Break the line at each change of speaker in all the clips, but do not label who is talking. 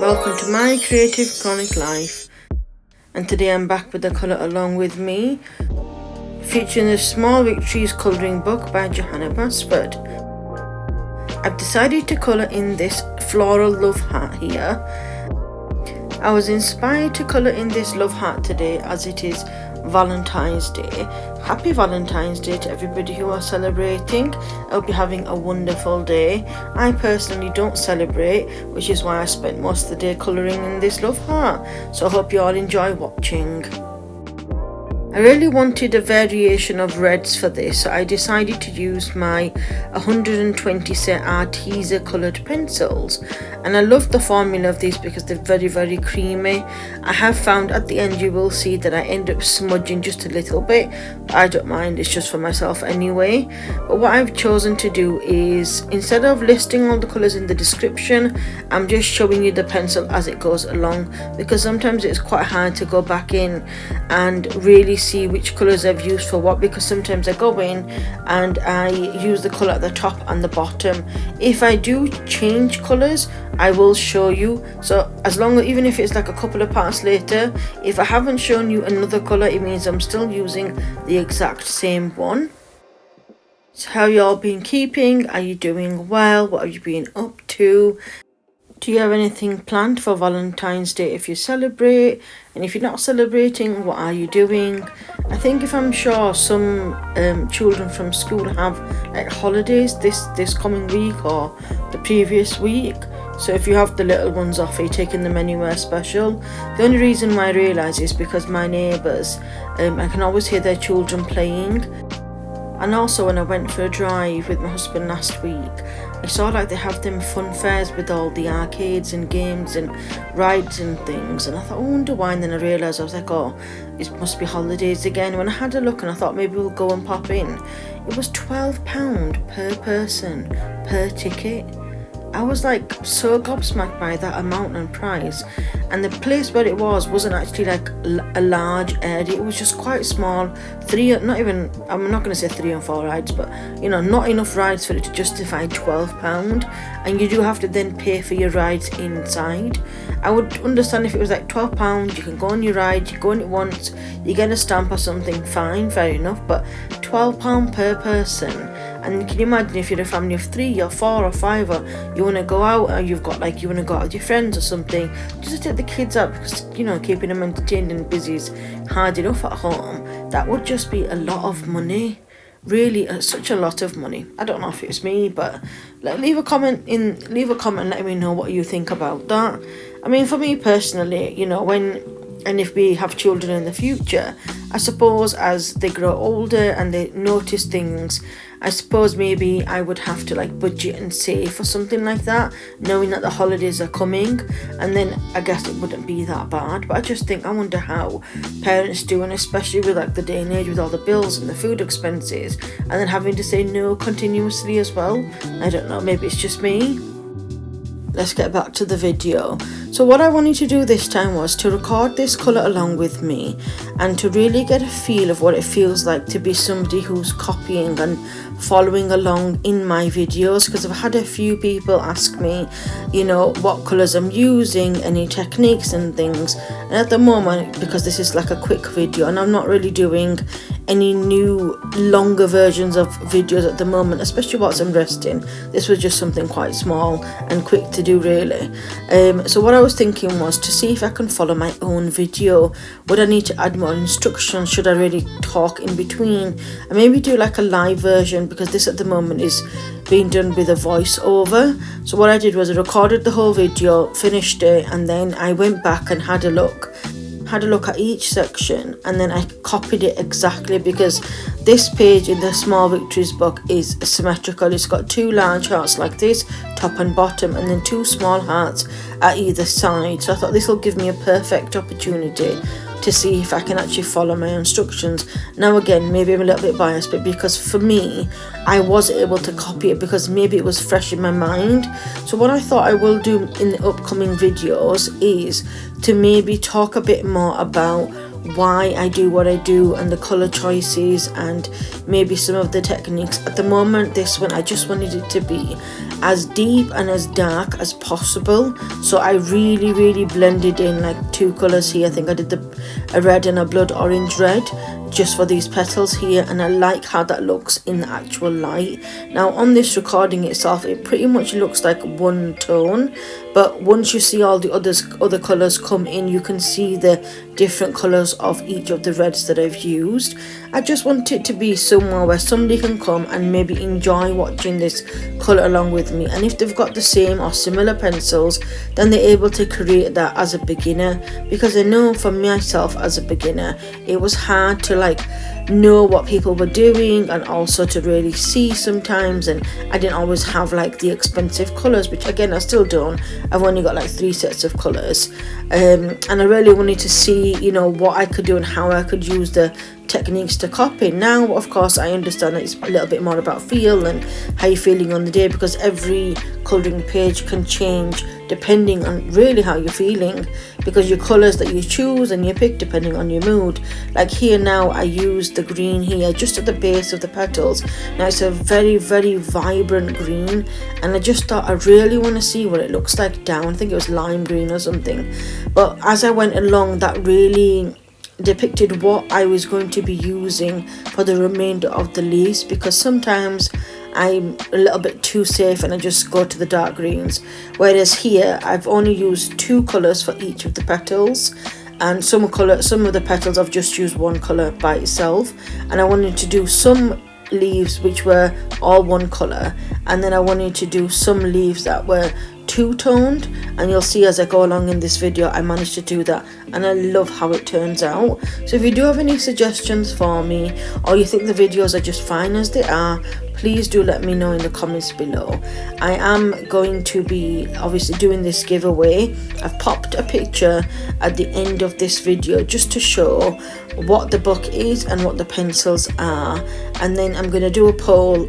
Welcome to my creative chronic life, and today I'm back with the colour along with me, featuring the Small Victories colouring book by Johanna Basford. I've decided to colour in this floral love heart here. I was inspired to colour in this love heart today as it is Valentine's Day. Happy Valentine's Day to everybody who are celebrating. I hope you're having a wonderful day. I personally don't celebrate, which is why I spent most of the day colouring in this love heart. So I hope you all enjoy watching. I really wanted a variation of reds for this, so I decided to use my 120 set Arteza coloured pencils, and I love the formula of these because they're very creamy. I have found at the end you will see that I end up smudging just a little bit, but I don't mind, it's just for myself anyway. But what I've chosen to do is, instead of listing all the colours in the description, I'm just showing you the pencil as it goes along, because sometimes it's quite hard to go back in and really see which colours I've used for what, because sometimes I go in and I use the colour at the top and the bottom. If I do change colours, I will show you, so as long as, even if it's like a couple of parts later, if I haven't shown you another colour, it means I'm still using the exact same one. So how you all been keeping? Are you doing well? What have you been up to? Do you have anything planned for Valentine's Day if you celebrate? And if you're not celebrating, what are you doing? I think, if I'm sure, some children from school have like holidays this coming week or the previous week. So if you have the little ones off, are you taking them anywhere special? The only reason why I realise is because my neighbours, I can always hear their children playing. And also when I went for a drive with my husband last week, I saw like they have them fun fairs with all the arcades and games and rides and things, and I thought, I wonder why, and then I realised, I was like, oh, it must be holidays again. When I had a look and I thought maybe we'll go and pop in, it was £12 per person per ticket. I was like so gobsmacked by that amount and price, and the place where it wasn't actually like a large area. It was just quite small. I'm not going to say 3 or 4 rides, but you know, not enough rides for it to justify £12, and you do have to then pay for your rides inside. I would understand if it was like £12, you can go on your ride, you go on it once, you get a stamp or something, fine, fair enough, but £12 per person. And can you imagine if you're a family of 3 or 4 or 5, or you want to go out, or you want to go out with your friends or something, just to take the kids out, because you know, keeping them entertained and busy is hard enough at home. That would just be a lot of money, really, such a lot of money. I don't know if it's me, but leave a comment and let me know what you think about that. I mean, for me personally, you know, if we have children in the future, I suppose as they grow older and they notice things, I suppose maybe I would have to like budget and save for something like that, knowing that the holidays are coming, and then I guess it wouldn't be that bad. But I just think, I wonder how parents do, and especially with like the day and age with all the bills and the food expenses, and then having to say no continuously as well. I don't know, maybe it's just me. Let's get back to the video. So what I wanted to do this time was to record this colour along with me, and to really get a feel of what it feels like to be somebody who's copying and following along in my videos, because I've had a few people ask me, you know, what colours I'm using, any techniques and things. And at the moment, because this is like a quick video and I'm not really doing any new longer versions of videos at the moment, especially whilst I'm resting, this was just something quite small and quick to do, really. So what I was thinking was to see if I can follow my own video. Would I need to add more instructions? Should I really talk in between and maybe do like a live version, because this at the moment is being done with a voiceover? So what I did was I recorded the whole video, finished it, and then I went back and had a look at each section, and then I copied it exactly, because this page in the Small Victories book is symmetrical. It's got 2 large hearts like this, top and bottom, and then 2 small hearts at either side. So I thought this will give me a perfect opportunity to see if I can actually follow my instructions. Now again, maybe I'm a little bit biased, but because for me, I was able to copy it because maybe it was fresh in my mind. So what I thought I will do in the upcoming videos is to maybe talk a bit more about why I do what I do and the color choices and maybe some of the techniques. At the moment, this one I just wanted it to be as deep and as dark as possible, so I really blended in like 2 colors here. I think I did a red and a blood orange red just for these petals here, and I like how that looks in the actual light. Now on this recording itself, it pretty much looks like one tone, but once you see all the other colors come in, you can see the different colors of each of the reds that I've used. I just want it to be somewhere where somebody can come and maybe enjoy watching this color along with me, and if they've got the same or similar pencils, then they're able to create that as a beginner, because I know for myself as a beginner it was hard to like know what people were doing and also to really see sometimes, and I didn't always have like the expensive colors, which again I still don't. I've only got like 3 sets of colors, and I really wanted to see, you know, what I could do and how I could use the techniques to copy. Now of course I understand that it's a little bit more about feel and how you're feeling on the day, because every colouring page can change depending on really how you're feeling, because your colours that you choose and you pick depending on your mood. Like here now I use the green here just at the base of the petals. Now it's a very vibrant green, and I just thought I really want to see what it looks like down. I think it was lime green or something, but as I went along that really depicted what I was going to be using for the remainder of the leaves, because sometimes I'm a little bit too safe and I just go to the dark greens, whereas here I've only used 2 colours for each of the petals, and some of the petals I've just used 1 colour by itself, and I wanted to do some leaves which were all 1 colour, and then I wanted to do some leaves that were 2-toned, and you'll see as I go along in this video I managed to do that, and I love how it turns out. So if you do have any suggestions for me, or you think the videos are just fine as they are, please do let me know in the comments below. I am going to be obviously doing this giveaway. I've popped a picture at the end of this video just to show what the book is and what the pencils are, and then I'm going to do a poll.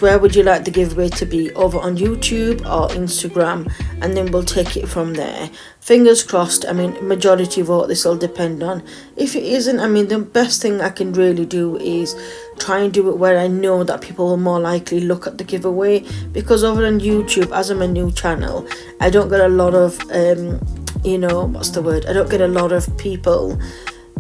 Where would you like the giveaway to be, over on YouTube or Instagram, and then we'll take it from there. Fingers crossed. I mean, majority vote, this will depend on. If it isn't, I mean, the best thing I can really do is try and do it where I know that people will more likely look at the giveaway, because over on YouTube, as I'm a new channel, I don't get a lot of you know, what's the word, I don't get a lot of people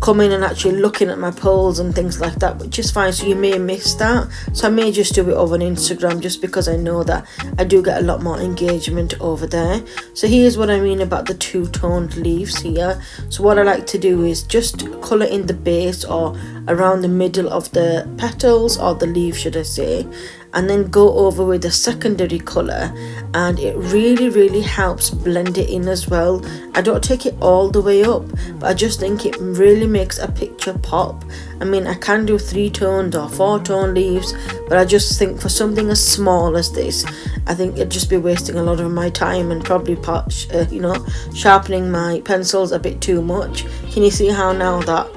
coming and actually looking at my polls and things like that, which is fine, so you may miss that. So I may just do it over on Instagram, just because I know that I do get a lot more engagement over there. So here's what I mean about the 2-toned leaves here. So what I like to do is just colour in the base or around the middle of the petals, or the leaf should I say, and then go over with a secondary colour, and it really helps blend it in as well. I don't take it all the way up, but I just think it really makes a picture pop. I mean, I can do 3-toned or 4-tone leaves, but I just think for something as small as this, I think it'd just be wasting a lot of my time and probably you know, sharpening my pencils a bit too much. Can you see how now that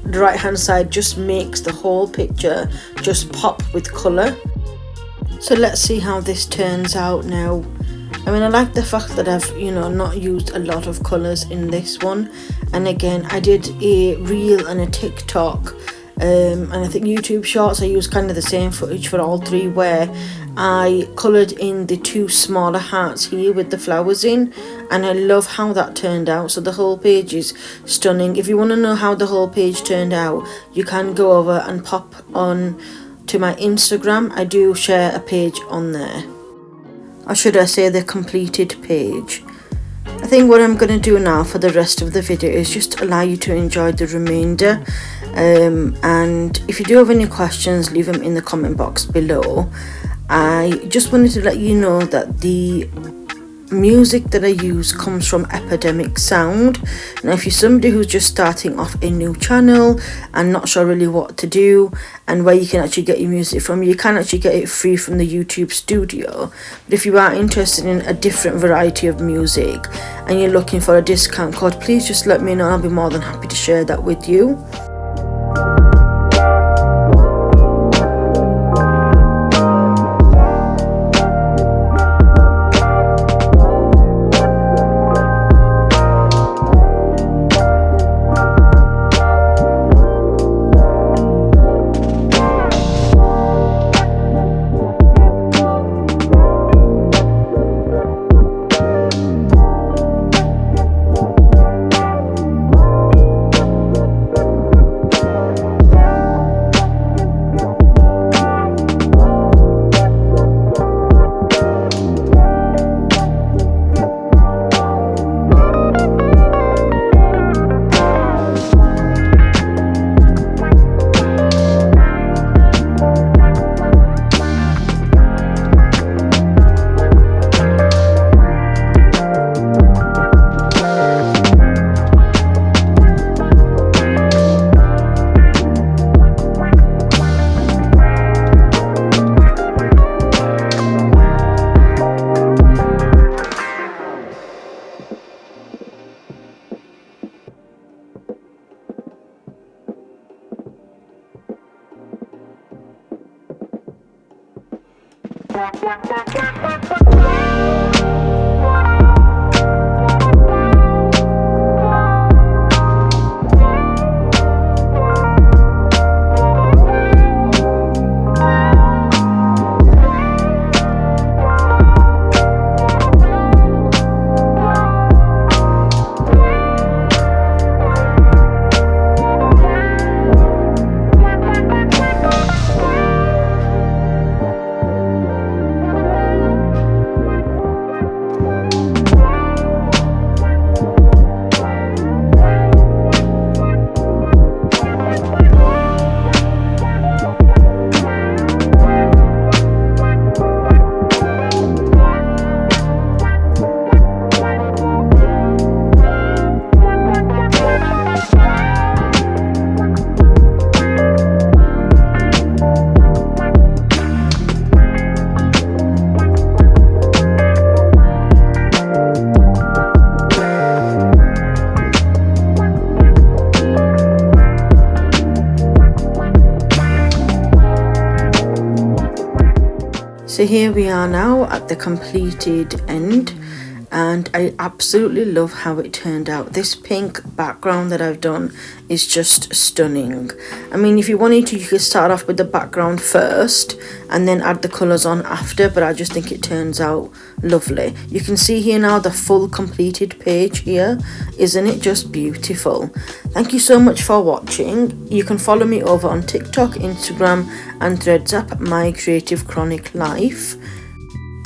the right hand side just makes the whole picture just pop with colour? So let's see how this turns out now. I mean, I like the fact that I've, you know, not used a lot of colours in this one. And again, I did a reel and a TikTok, and I think YouTube Shorts, I used kind of the same footage for all 3, where I coloured in the 2 smaller hearts here with the flowers in, and I love how that turned out. So the whole page is stunning. If you want to know how the whole page turned out, you can go over and pop on to my Instagram. I do share a page on there, or should I say the completed page. I think what I'm going to do now for the rest of the video is just allow you to enjoy the remainder, and if you do have any questions, leave them in the comment box below. I just wanted to let you know that the music that I use comes from Epidemic Sound. Now if you're somebody who's just starting off a new channel and not sure really what to do and where you can actually get your music from, you can actually get it free from the YouTube studio. But if you are interested in a different variety of music and you're looking for a discount code, please just let me know. I'll be more than happy to share that with you. So here we are now at the completed end, and I absolutely love how it turned out. This pink background that I've done is just stunning. I mean, if you wanted to, you could start off with the background first and then add the colours on after, but I just think it turns out lovely. You can see here now the full completed page here. Isn't it just beautiful? Thank you so much for watching. You can follow me over on TikTok, Instagram and Threads at My Creative Chronic Life.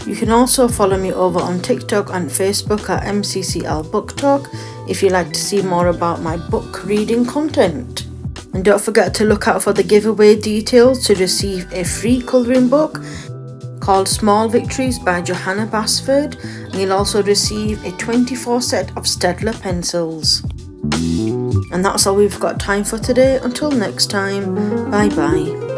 You can also follow me over on TikTok and Facebook at MCCL Book Talk if you'd like to see more about my book reading content. And don't forget to look out for the giveaway details to receive a free colouring book called Small Victories by Johanna Basford, and you'll also receive a 24 set of Staedtler pencils. And that's all we've got time for today. Until next time, bye bye.